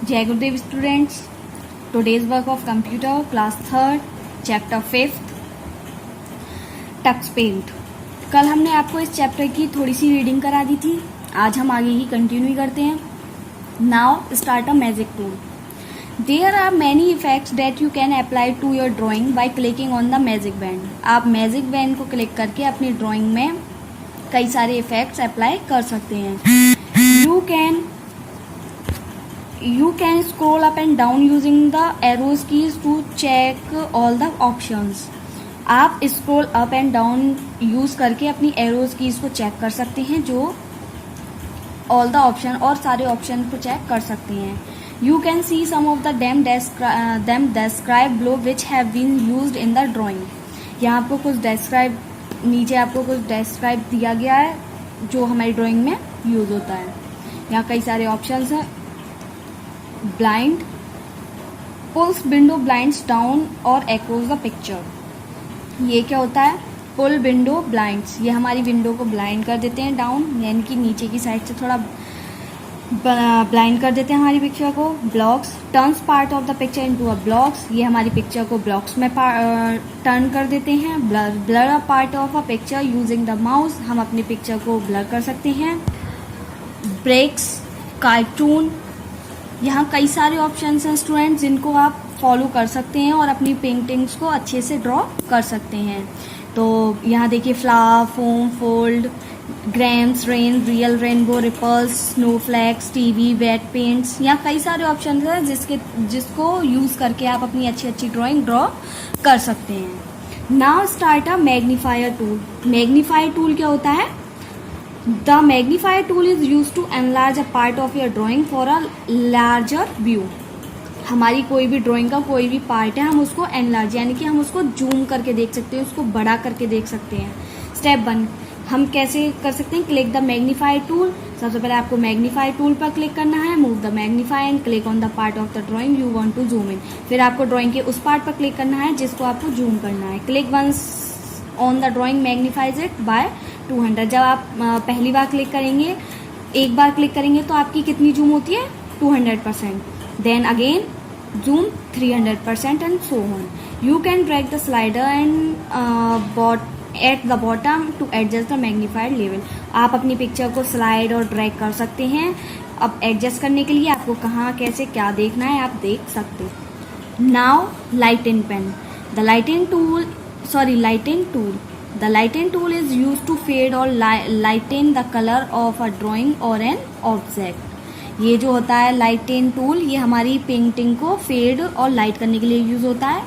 जय गुरुदेव students, today's work of computer class 3 chapter 5 Tux Paint. कल हमने आपको इस चैप्टर की थोड़ी सी रीडिंग करा दी थी, आज हम आगे ही कंटिन्यू करते हैं। Now start a magic tool. There are many effects that you can apply to your drawing by clicking on the magic band. आप मैजिक बैंड को क्लिक करके अपनी ड्राइंग में कई सारे इफेक्ट्स अप्लाई कर सकते हैं। You can scroll up and down using the arrows keys to check all the options. आप scroll up and down use करके अपनी arrows keys को चेक कर सकते हैं, जो all the option और सारे ऑप्शन को चेक कर सकते हैं। You can see some of the them described below which have been used in the drawing. यहाँ आपको कुछ describe, नीचे आपको कुछ describe दिया गया है जो हमारी ड्राइंग में यूज होता है। यहाँ कई सारे ऑप्शंस हैं। Blind pulls window blinds down और एक्रोस द पिक्चर। ये क्या होता है? पुल विंडो ब्लाइंड्स, ये हमारी विंडो को ब्लाइंड कर देते हैं डाउन, यानी कि नीचे की साइड से थोड़ा ब्लाइंड कर देते हैं हमारी पिक्चर को। Blocks turns part of the picture into a blocks, ये हमारी पिक्चर को ब्लॉक्स में टर्न कर देते हैं। Blur a part of a picture using the mouse, हम अपनी पिक्चर को ब्लर कर सकते हैं। ब्रेक्स कार्टून, यहाँ कई सारे ऑप्शंस हैं स्टूडेंट्स जिनको आप फॉलो कर सकते हैं और अपनी पेंटिंग्स को अच्छे से ड्रॉ कर सकते हैं। तो यहाँ देखिए flower, foam, fold, grams, rain, real rainbow, ripples, snowflakes, TV, wet paints, यहाँ कई सारे ऑप्शंस हैं जिसको यूज करके आप अपनी अच्छी अच्छी ड्राइंग ड्रॉ कर सकते हैं। नाउ स्टार्ट अ मैग्नीफायर टूल। मैग्नीफायर टूल क्या होता है? The magnifier tool is used to enlarge a part of your drawing for a larger view. हमारी कोई भी ड्राइंग का कोई भी पार्ट है, हम उसको एनलार्ज यानी कि हम उसको जूम करके देख सकते हैं, उसको बड़ा करके देख सकते हैं। स्टेप 1 हम कैसे कर सकते हैं? Click the magnifier tool. सबसे पहले आपको मैग्नीफायर टूल पर क्लिक करना है। Move the magnifier and click on the part of the drawing you want to zoom in. फिर आपको ड्राइंग के उस पार्ट पर क्लिक करना है जिसको आपको जूम करना है। Click once on the drawing magnifies it by 200। जब आप पहली बार क्लिक करेंगे, एक बार क्लिक करेंगे तो आपकी कितनी जूम होती है? 200%। Then again zoom 300% and so on. You can drag the slider and at the bottom to adjust the magnified level. आप अपनी पिक्चर को स्लाइड और ड्रैग कर सकते हैं। अब एडजस्ट करने के लिए आपको कहाँ कैसे क्या देखना है आप देख सकते हैं। Now lighten pen. The lighten tool The lighten tool is used to fade or lighten the color of a drawing or an object. ये जो होता है lighten tool, ये हमारी पेंटिंग को फेड और लाइट करने के लिए यूज होता है।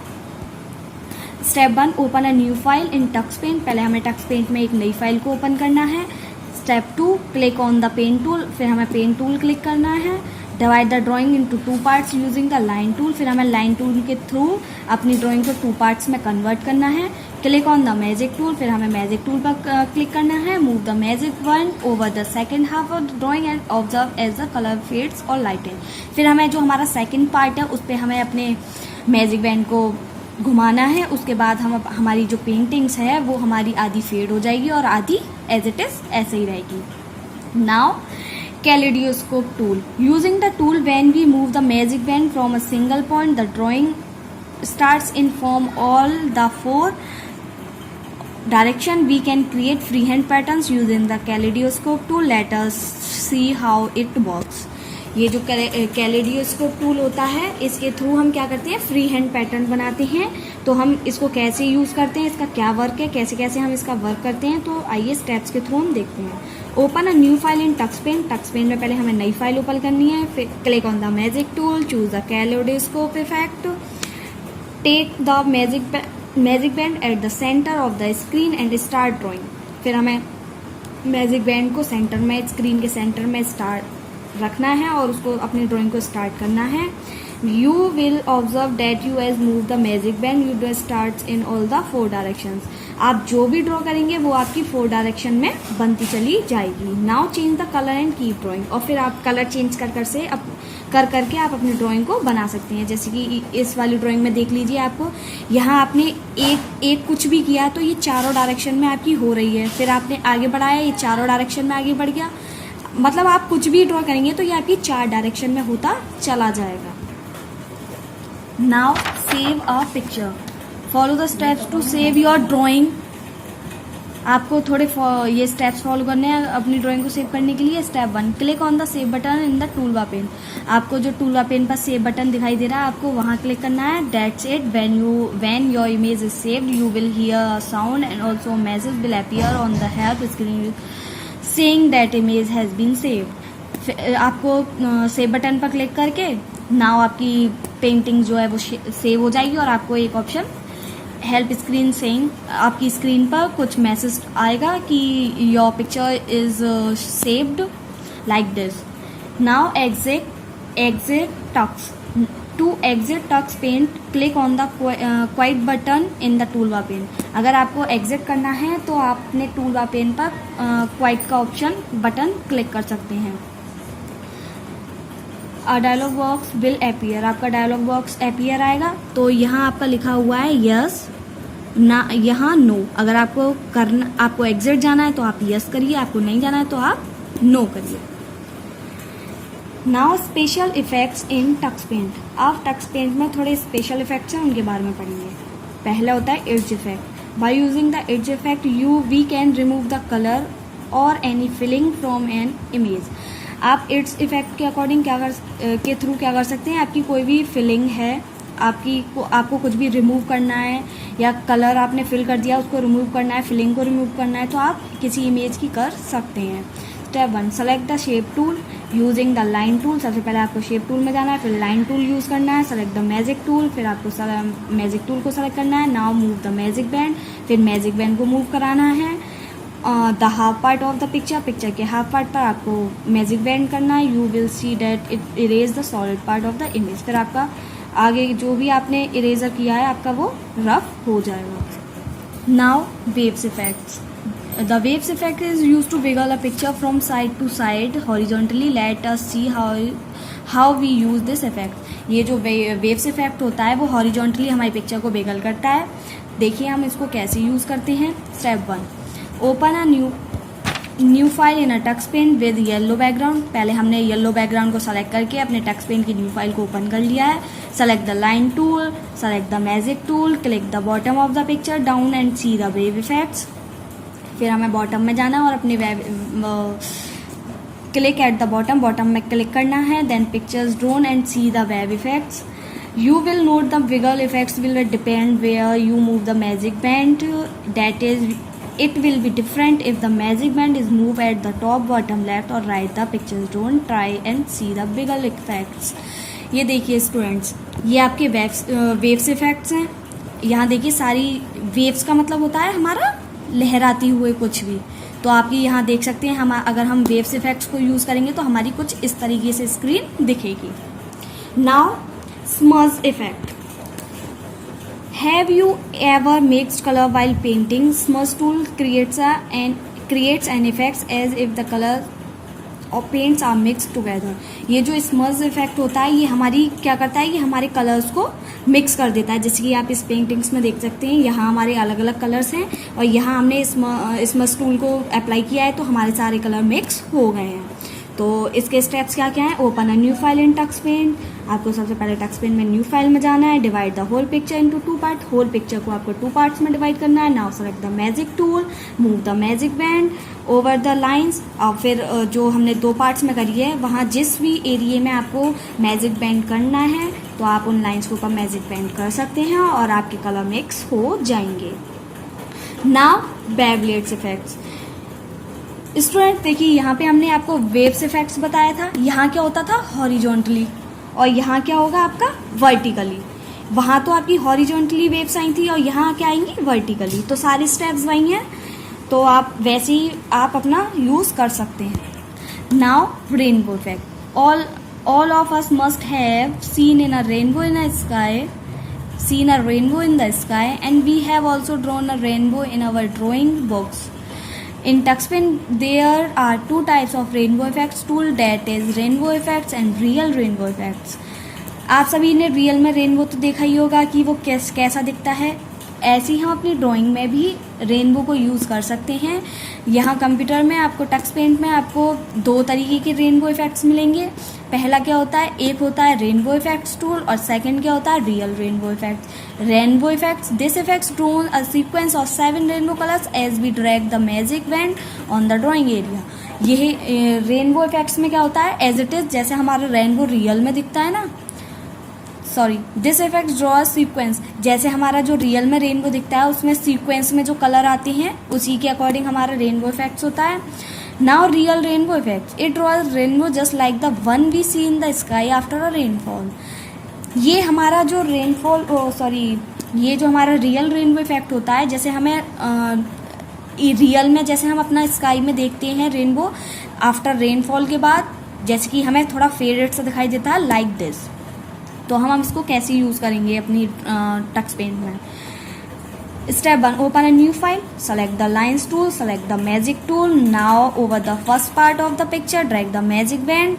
Step 1 open a new file in Tux Paint. पहले हमें टक्स पेंट में एक नई फाइल को ओपन करना है। Step 2 click on the pen tool, फिर हमें पेन टूल क्लिक करना है। Divide the drawing into 2 parts using the line tool, फिर हमें लाइन टूल के थ्रू अपनी ड्राइंग को 2 पार्ट्स में कन्वर्ट करना है। Click on the magic tool, फिर हमें मैजिक टूल पर क्लिक करना है। Move the magic wand over the second half of the drawing and observe as the colour fades और लाइटन। फिर हमें जो हमारा सेकेंड पार्ट है उस पर हमें अपने मैजिक बैंड को घुमाना है। उसके बाद हमारी जो पेंटिंग्स है वो हमारी आधी फेड हो जाएगी और आधी एज इट इज ऐसे ही रहेगी। Now kaleidoscope tool. Using the tool, when we move the magic band from a single point, the drawing starts in form all the 4 direction. We can create freehand patterns using the kaleidoscope tool. Let us see how it works. ये जो कैलेडियोस्कोप tool होता है, इसके through हम क्या करते हैं? Free hand pattern बनाते हैं। तो हम इसको कैसे यूज करते हैं, इसका क्या वर्क है, कैसे कैसे हम इसका वर्क करते हैं, तो आइए स्टेप्स के थ्रू हम देखते हैं। Open a new file in Tux Paint. Tux Paint में पहले हमें नई फाइल ओपन करनी है। फिर click on the magic tool, choose the kaleidoscope effect, take the magic band at the centre of the screen and start drawing. फिर हमें magic band को सेंटर में, स्क्रीन के सेंटर में स्टार्ट रखना है और उसको अपनी ड्राइंग को स्टार्ट करना है। You will observe that you as move the magic band you do start in all the 4 directions. आप जो भी ड्रॉ करेंगे वो आपकी 4 डायरेक्शन में बनती चली जाएगी। Now change the colour and keep drawing. और फिर आप कलर चेंज करके आप अपनी ड्राइंग को बना सकते हैं। जैसे कि इस वाली ड्राइंग में देख लीजिए, आपको यहाँ आपने एक कुछ भी किया तो ये चारों डायरेक्शन में आपकी हो रही है। फिर आपने आगे बढ़ाया, ये चारों डायरेक्शन में आगे बढ़ गया। मतलब आप कुछ भी ड्रॉ करेंगे तो ये आपकी 4 डायरेक्शन में होता चला जाएगा। Now save a picture, follow the steps to save your drawing. आपको थोड़े ये स्टेप्स फॉलो करने हैं अपनी ड्राइंग को सेव करने के लिए। Step 1, click on the save button in the toolbar pane. आपको जो टूलबार पेन पर सेव बटन दिखाई दे रहा है आपको वहां क्लिक करना है। That's it. When your image is saved you will hear a sound and also message will appear on the help screen saying that image has been saved. आपको सेव बटन पर क्लिक करके now आपकी painting जो है वो save हो जाएगी और आपको एक ऑप्शन हेल्प स्क्रीन सेइंग, आपकी स्क्रीन पर कुछ मैसेज आएगा कि your picture is saved like this. Now exit tux। To exit Tux Paint click on the quit button in the toolbar pane. अगर आपको एग्जिट करना है तो आप अपने टूलबार पेन पर क्वाइट का ऑप्शन बटन क्लिक कर सकते हैं। A dialog box will appear, आपका डायलॉग बॉक्स अपीयर आएगा। तो यहाँ आपका लिखा हुआ है यस ना, यहाँ नो। अगर आपको एग्जिट जाना है तो आप यस करिए, आपको नहीं जाना है तो आप नो करिए। Now special effects in Tux Paint. आप टक्स पेंट में थोड़े स्पेशल इफेक्ट्स हैं उनके बारे में पढ़ेंगे। पहला होता है edge effect. By using the edge effect we can remove the colour और any filling from an image. आप एज इफेक्ट के अकॉर्डिंग के थ्रू क्या कर सकते हैं, आपकी कोई भी फिलिंग है, आपको कुछ भी रिमूव करना है या कलर आपने फिल कर दिया उसको रिमूव करना है, फिलिंग को रिमूव करना है, तो आप किसी इमेज की कर सकते हैं। Step 1, select the shape tool using the line tool. सबसे पहले आपको शेप टूल में जाना है, फिर लाइन टूल यूज़ करना है। सेलेक्ट द मैजिक टूल, फिर आपको मैजिक टूल को सेलेक्ट करना है। Now move the magic band, फिर मैजिक बैंड को मूव कराना है। The half part of the picture के हाफ पार्ट पर आपको मैजिक बैंड करना है। You will see that it erase the solid part of the image. फिर आपका आगे जो भी आपने इरेजर किया है आपका वो रफ हो जाएगा। Now waves effects. The waves effect is used to wiggle a picture from side to side horizontally. Let us see how we use this effect. ये जो waves effect होता है वो horizontally हमारी पिक्चर को wiggle करता है। देखिए हम इसको कैसे यूज़ करते हैं। Step 1, open a new file in a tux paint with yellow background। पहले हमने येलो बैकग्राउंड को सेलेक्ट करके अपने टक्स पेंट की न्यू फाइल को ओपन कर लिया है। Select the line tool, select the magic tool, click the bottom of the picture down and see the wave effects. फिर हमें बॉटम में जाना और अपनी क्लिक एट द बॉटम में क्लिक करना है। Then pictures drawn and see the wave effects. You will note the wiggle effects will depend where you move the magic band. That is it will be different if the magic band is move at the top, bottom, left और right the pictures drawn. Try and see the wiggle effects. ये देखिए students, ये आपके waves effects हैं। यहाँ देखिए सारी waves का मतलब होता है हमारा लहराती हुए कुछ भी। तो आप ये यहाँ देख सकते हैं, अगर हम वेव्स इफेक्ट्स को यूज़ करेंगे तो हमारी कुछ इस तरीके से स्क्रीन दिखेगी। Now smudge effect. Have you ever mixed colour while painting? Smudge tool creates an effect as if the color और पेंट्स आर मिक्स टुगेदर। ये जो स्मज इफेक्ट होता है ये हमारी क्या करता है, ये हमारे कलर्स को मिक्स कर देता है। जैसे कि आप इस पेंटिंग्स में देख सकते हैं, यहाँ हमारे अलग अलग कलर्स हैं और यहाँ हमने स्मज टूल को अप्लाई किया है तो हमारे सारे कलर मिक्स हो गए हैं। तो इसके स्टेप्स क्या क्या हैं। Open a new file in Tux Paint. आपको सबसे पहले टक्स पेंट में न्यू फाइल में जाना है। Divide the whole picture into 2 part. Whole picture को आपको 2 पार्ट्स में डिवाइड करना है। Now select the magic tool, move the magic band over the lines. और फिर जो हमने 2 पार्ट्स में करी है वहाँ जिस भी एरिया में आपको मैजिक बैंड करना है तो आप उन लाइंस के ऊपर मैजिक बैंड कर सकते हैं और आपके कलर मिक्स हो जाएंगे। Now बेवलेट्स effects. स्टूडेंट देखिए यहाँ पे हमने आपको वेव्स इफेक्ट्स बताया था। यहाँ क्या होता था हॉरिजॉन्टली और यहाँ क्या होगा आपका वर्टिकली। वहाँ तो आपकी हॉरिजॉन्टली वेव्स आई थी और यहाँ क्या आएंगी वर्टिकली। तो सारे स्टेप्स वही हैं, तो आप वैसे ही आप अपना यूज़ कर सकते हैं। Now rainbow effect. All of us must have seen a rainbow in the sky and we have also drawn a rainbow in our drawing books. In TuxPaint, there are 2 types of rainbow effects tool, that is rainbow effects and real rainbow effects. आप सभी ने real में rainbow तो देखा ही होगा कि वो कैसा दिखता है। ऐसे ही हम अपनी ड्राइंग में भी रेनबो को यूज़ कर सकते हैं। यहाँ कंप्यूटर में आपको टक्स पेंट में आपको दो तरीके के रेनबो इफेक्ट्स मिलेंगे। पहला क्या होता है, एक होता है रेनबो इफेक्ट्स टूल और सेकंड क्या होता है, real rainbow effects. Rainbow effects, this effects drawn a sequence of 7 rainbow colours as we drag the magic band on the drawing area. ये रेनबो इफेक्ट्स में क्या होता है, एज इट इज जैसे हमारा रेनबो रियल में दिखता है ना, sorry, this effect draw sequence, जैसे हमारा जो रियल में रेनबो दिखता है उसमें सीक्वेंस में जो कलर आते हैं उसी के अकॉर्डिंग हमारा रेनबो इफेक्ट्स होता है। Now real rainbow effect, it draws rainbow just like the one we see in the sky after a rainfall. ये हमारा जो रेनफॉल ये जो हमारा रियल रेनबो इफेक्ट होता है, जैसे हमें रियल में जैसे हम अपना स्काई में देखते हैं रेनबो आफ्टर रेनफॉल के बाद, जैसे कि हमें थोड़ा फेडेड सा दिखाई देता है लाइक दिस। तो हम इसको कैसे यूज़ करेंगे अपनी टक्स पेंट में। Step 1, open a new file, select the lines tool, select the magic tool. Now over the first part of the picture drag the magic band.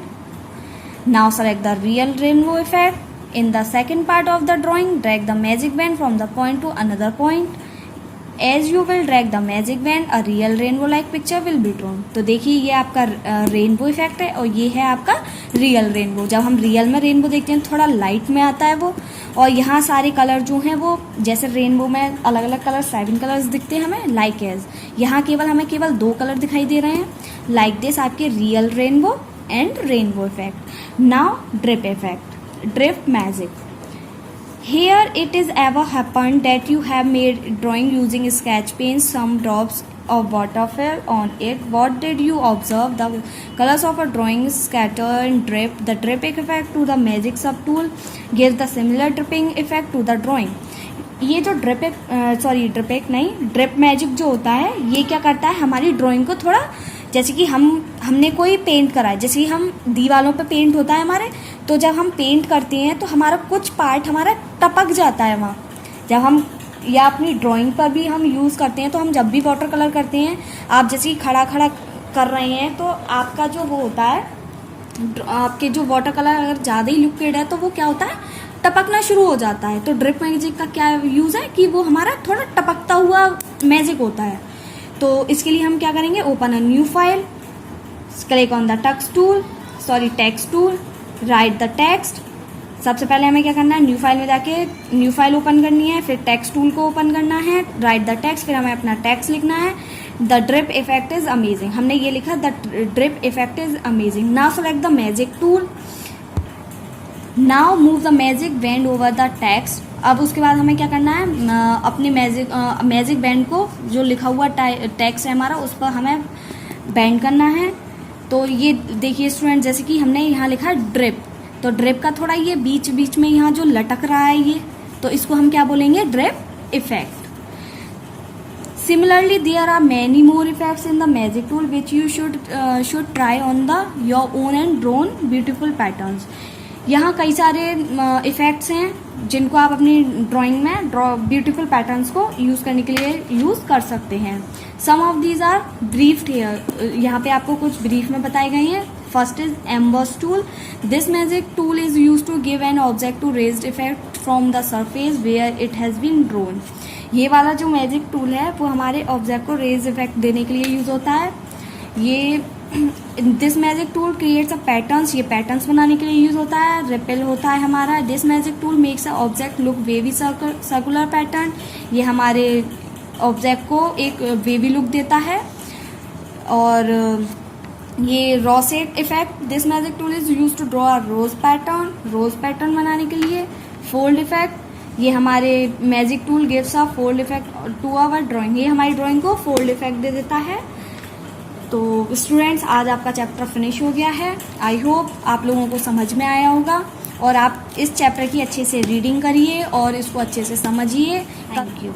Now select the real rainbow effect. In the second part of the drawing drag the magic band from the point to another point. As you will drag the magic band a real rainbow like picture will be drawn. तो देखिए ये आपका rainbow effect है और ये है आपका real rainbow. जब हम रियल में रेनबो देखते हैं थोड़ा लाइट में आता है वो, और यहाँ सारे कलर जो हैं वो जैसे रेनबो में अलग अलग कलर 7 कलर्स दिखते हैं हमें लाइक एज, यहाँ हमें केवल 2 कलर दिखाई दे रहे हैं लाइक दिस, आपके real rainbow and rainbow effect. Now drip effect, drip magic. Here it is ever happened that you have made drawing using sketch pen, some drops of water fell on it. What did you observe? The colors of a drawing scatter and drip. The dripping effect to the magic sub tool gives the similar dripping effect to the drawing. ये जो drip magic जो होता है ये क्या करता है, हमारी ड्राइंग को थोड़ा, जैसे कि हमने कोई पेंट करा है, जैसे कि हम दीवारों पे पेंट होता है हमारे, तो जब हम पेंट करते हैं तो हमारा कुछ पार्ट हमारा टपक जाता है वहाँ। जब हम या अपनी ड्राइंग पर भी हम यूज़ करते हैं, तो हम जब भी वाटर कलर करते हैं, आप जैसे कि खड़ा कर रहे हैं तो आपका जो वो होता है, आपके जो वाटर कलर अगर ज़्यादा ही लिक्विड है तो वो क्या होता है, टपकना शुरू हो जाता है। तो ड्रिप मैजिक का क्या यूज़ है कि वो हमारा थोड़ा टपकता हुआ मैजिक होता है। तो इसके लिए हम क्या करेंगे, open a new file, click on the text tool, right the text. सबसे पहले हमें क्या करना है, न्यू फाइल में जाके न्यू फाइल ओपन करनी है, फिर टेक्स्ट टूल को ओपन करना है, राइट द टेक्स्ट, फिर हमें अपना टेक्स्ट लिखना है। The drip effect is amazing, हमने ये लिखा, the drip effect is amazing. Now select the magic tool, now move the magic band over the text. अब उसके बाद हमें क्या करना है, अपने मैजिक बैंड को जो लिखा हुआ टेक्स्ट है हमारा उस पर हमें बैंड करना है। तो ये देखिए स्टूडेंट, जैसे कि हमने यहाँ लिखा ड्रिप, तो ड्रिप का थोड़ा ये बीच बीच में यहाँ जो लटक रहा है ये, तो इसको हम क्या बोलेंगे, drip effect. Similarly, there are many more effects in the magic tool which you should try on your own and drawn beautiful patterns. यहाँ कई सारे इफेक्ट्स हैं जिनको आप अपनी ड्राइंग में ब्यूटीफुल पैटर्न्स को यूज़ करने के लिए यूज़ कर सकते हैं। Some of these are briefed here, यहाँ पे आपको कुछ ब्रीफ में बताए गए हैं। First is emboss tool, this magic tool is use to give an object to raised effect from the surface where it has been drawn. ये वाला जो मैजिक टूल है वो हमारे ऑब्जेक्ट को रेज इफेक्ट देने के लिए यूज होता है। ये this magic tool creates a patterns, ये पैटर्न्स बनाने के लिए यूज होता है। रिपेल होता है हमारा, this magic tool makes a object look wavy circular pattern, ये हमारे ऑब्जेक्ट को एक वेवी लुक देता है। और ये rosette effect, this magic tool is use to draw a rose pattern बनाने के लिए। फोल्ड इफेक्ट, ये हमारे magic tool gives a fold effect to our drawing, ये हमारी ड्राइंग को फोल्ड इफेक्ट दे देता है। तो स्टूडेंट्स, आज आपका चैप्टर फिनिश हो गया है। आई होप आप लोगों को समझ में आया होगा और आप इस चैप्टर की अच्छे से रीडिंग करिए और इसको अच्छे से समझिए। Thank you.